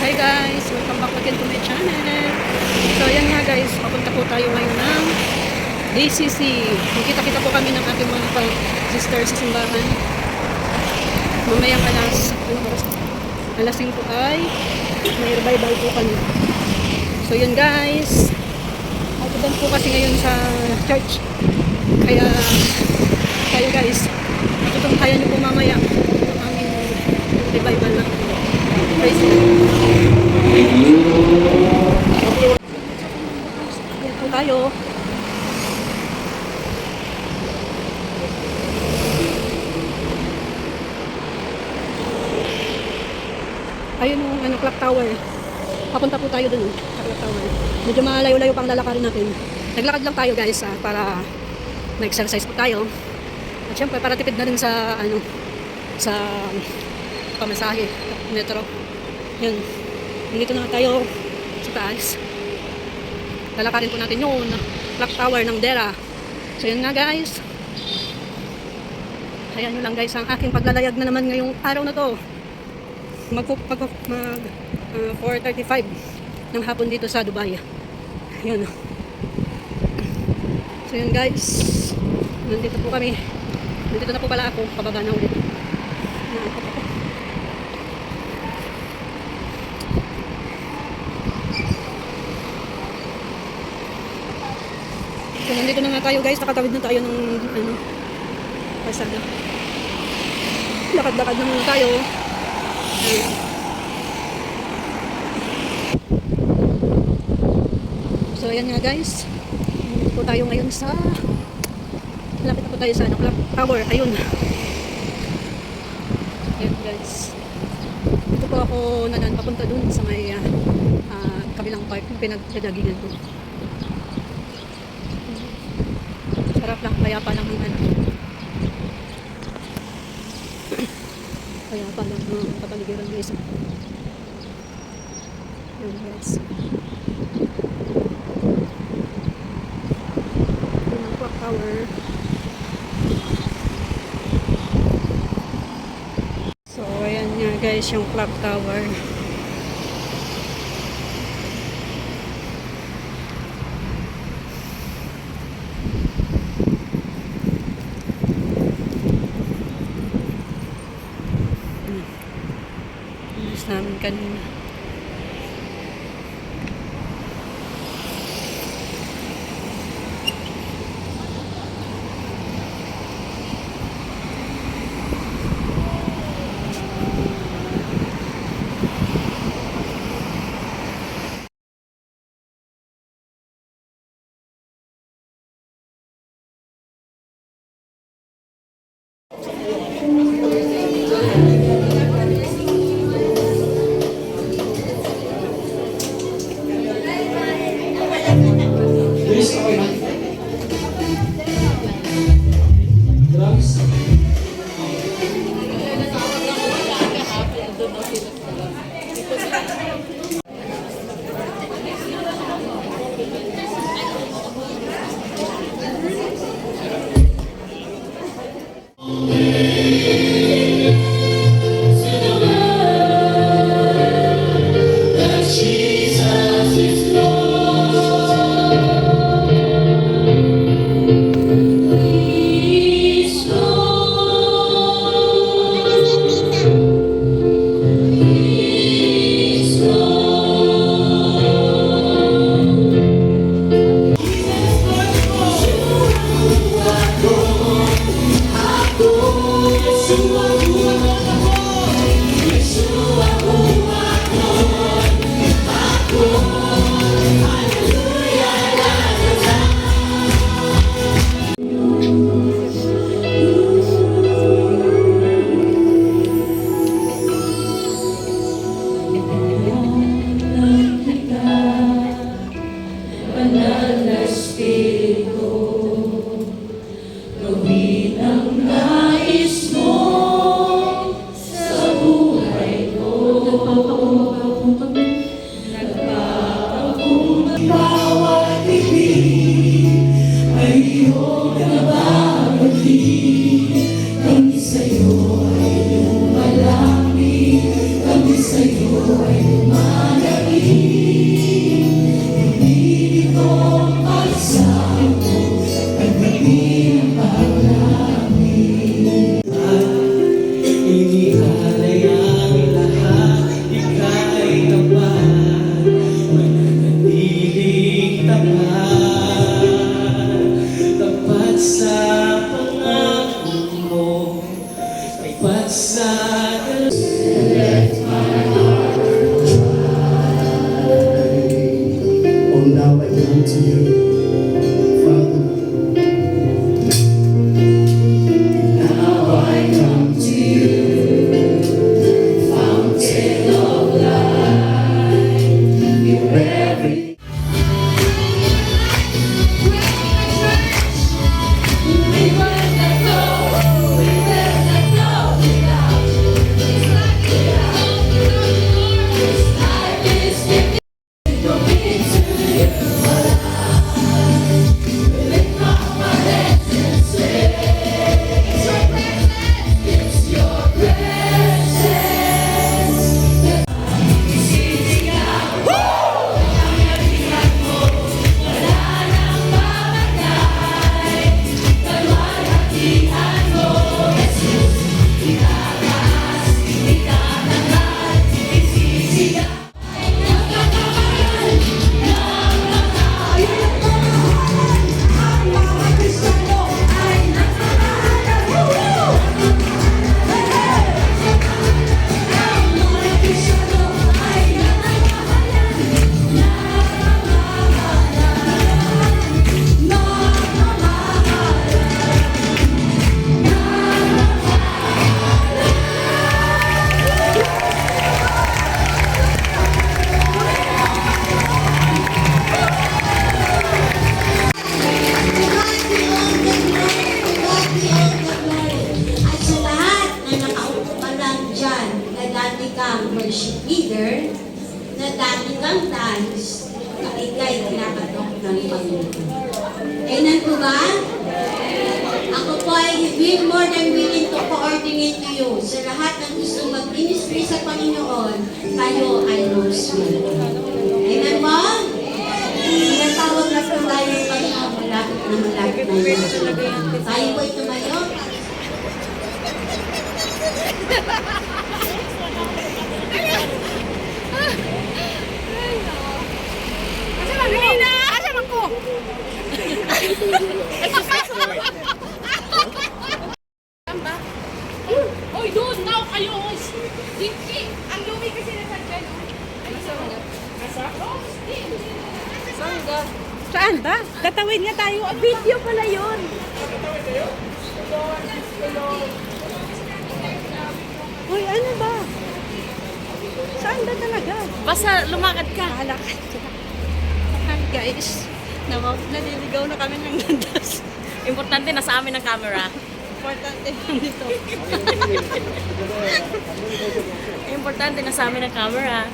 Hi guys, welcome back again to my channel. So ayan nga guys, papunta po tayo ngayon ng DCC. Magkita-kita po kami ng ating mga sister sa simbahan. Mamayang alas 5 ay may revival po kami. So yun guys, outbound po kasi ngayon sa church. Kaya tayo guys, tutunghayan niyo po mamaya ang aming revival ng praise. Ayan po tayo. Ayun yung clock tower. Papunta po tayo dun sa clock tower. Medyo malayo-layo pang lalakarin natin. Naglakad lang tayo guys para na-exercise po tayo. At syempre para tipid na rin sa sa pamasahe, metro. Yun. Dito na tayo sa taas. Lalakarin po natin yung clock tower ng Dera. So yun nga guys. Ayan nyo lang guys ang aking paglalayag na naman ngayong araw na to. Mag 4:35 ng hapon dito sa Dubai. Yun. So yun guys. Nandito po kami. Nandito na po pala ako. Pababa na ulit. So nandito na nga tayo guys. Nakatawid na tayo ng pasada. Lakad-lakad na muna tayo. So ayan nga guys. Nandito po tayo ngayon sa lapit na po tayo sa clock tower. Ayun. Ayan guys. Dito po ako nanan papunta dun sa may kabilang park yung pinagdagingan ko. Sarap lang, payapa lang ang payapa lang ang kapaligiran guys. Ayan guys. Ayan ang clock tower. So ayan nga guys yung clock tower. Namin kanina. Inialay ang lahat, ika'y tapat, mananatiling tapat, tapat sa pangako mo, tapat sa Oh, now I come to you, Father. Now I come to you, fountain of life. You're every. At sa lahat na nakaupo pa lang dyan, na dati kang worship leader, na dati kang dance, na ika'y kinakatok ng Panginoon. Kailan po ba? Ako po ay more than willing to coordinate to you. Sa lahat ng gusto mag-ministry sa Panginoon, tayo ay Rosemary. Amen po? Tinatawag na po tayo ng Panginoon, malapit na malapit na yun. Tayo po ay tumayo. Hoy, doon! Now kayo! Hindi! Ang lumi kasi nasa dyan. Saan ba? Tatawid nga tayo. Video pala yun. Uy, ano ba? Saan ba talaga? Basta lumakad ka. Halakad ka. Hi guys. Naliligaw na kami ng landas. Importante na sa amin ang camera. Importante lang dito. Importante na sa amin ang camera.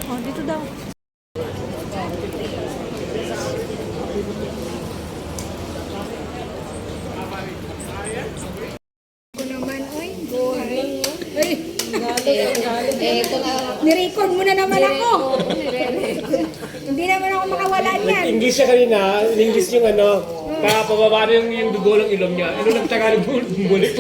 Oh, dito daw. Nirecord mo na naman ako. Hindi naman ako makawala niyan. English siya kanina, English yung ano, kaya pababa na yung dugo ng ilong niya. Ano nang Tagalog bumulik?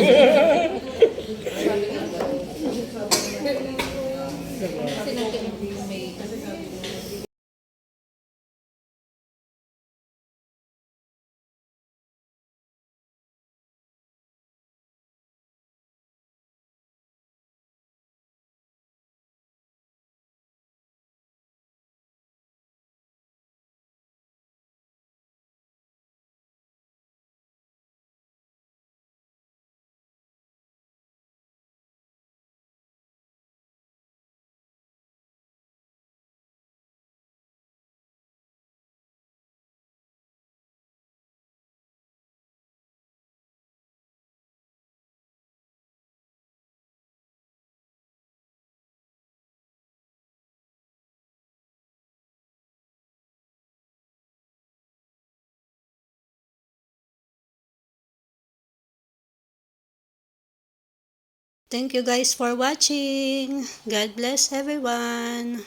Thank you guys for watching. God bless everyone.